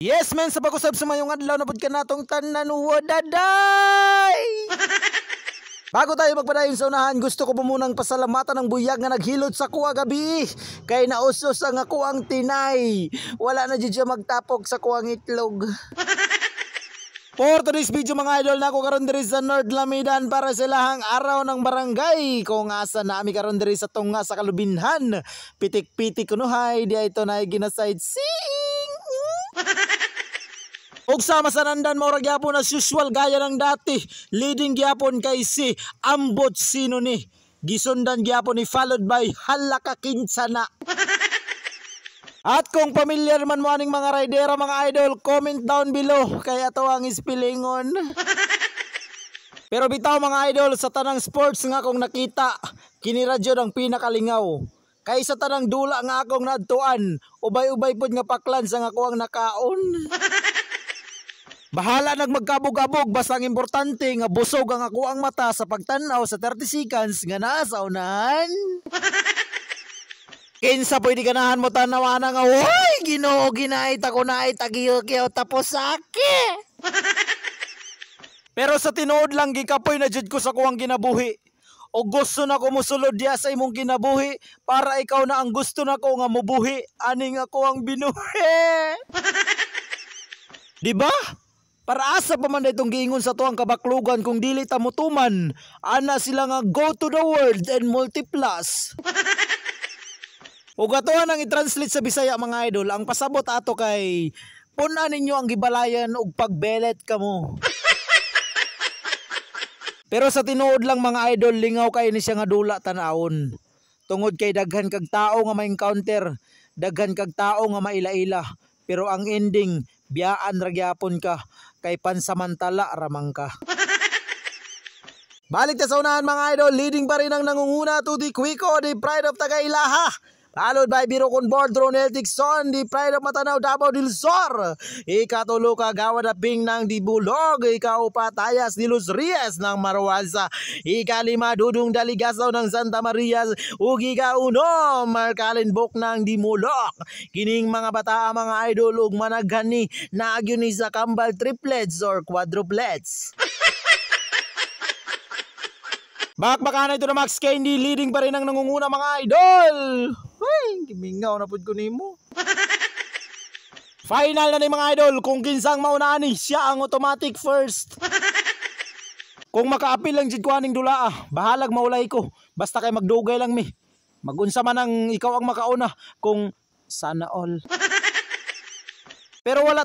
Yes men, sa pag-usab sa mayong adlaw na pud ka natong tanan wadaday. Bago tayo magpadayon sa unahan, gusto ko po munang pasalamatan ng buyag nga naghilot sa kuha gabi. Kay nausos ang ako ang tinay. Wala na dyan siya magtapok sa kuwang itlog. For today's video mga idol, na ako karon diri sa North Lamidan para sa lahang araw ng barangay. Kung asa na ami karon diri sa tunga sa Kalubinhan. Pitik-pitik kunuhay, di ito na gina-sightseeing. Og sama sa nandan mo ra gyapon as usual gaya ng dati, leading gyapon kay si Ambot Sino ni. Gisundan gyapon ni followed by Halaka Kinsana. At kung familiar man mo aning mga ridera mga idol, comment down below kay ato ang ispelingon. Pero bitaw mga idol, sa tanang sports nga akong nakita, kini ra jud ang pinakalingaw. Kay sa tanang dula nga akong naadtuan, ubay-ubay pud nga paklan sa nga kuwang nakaon. Bahala nagmagkabog-abog, basta ang importante nga busog ang ako ang mata sa pagtanaw sa 30 seconds nga naa sa unahan. Kinsa pwede ganahan mo tanawa na nga, "Hoy, Ginoo, ginait ako na ay tagiyo-kiyo tapos sake." Pero sa tinuod lang gikapoy na jud ko sa kuwang kinabuhi. O gusto na ko musulod diya sa imong kinabuhi para ikaw na ang gusto na ko nga mubuhi, aning ako ang binuhi. Diba? Para asa pa man itong giingon sa tuwang kabaklugan kung dili ta mutuman, ana sila nga go to the world and multiplas. Ug atoan ang i-translate sa Bisaya mga idol, ang pasabot ato kay puna ninyo ang gibalayan og pagbelet kamo. Pero sa tinuod lang mga idol, lingaw kay ni siya nga dula tan-awon. Tungod kay daghan kag tao nga ma-encounter, daghan kag tao nga maila-ila, pero ang ending biyaan ra gyapon ka kay pansamantala ramang ka. Balik ta sa unahan mga idol, leading pa rin ang nangunguna to the Quico, the pride of Tagaylaha. Followed by Birocon Board, Ronel Tixon, the pride of Matanaw, Davao del Sur. Ikatulo ka Gawad Aping ng Dibulog. Ikaupat Tayas de Los Rias ng Marwasa. Ikalima Dudong Daligasaw ng Santa Maria. Ug ikauno Markalenbok ng Dimulok. Kining mga bata mga idol ug managhani naagyo ni sa kambal triplets or quadruplets. Bakbakan ito na Max Candy, leading pa rin ang nangunguna mga idol. Uy, gimingaw na pud ko nimo. Final na ni mga idol, kung kinsang maunaan ni siya ang automatic first. Kung makaapil lang jud ko aning dula, bahalag maulay ko. Basta kay magdugay lang mi. Magunsa man ang ikaw ang makauna kung sana all. Pero wala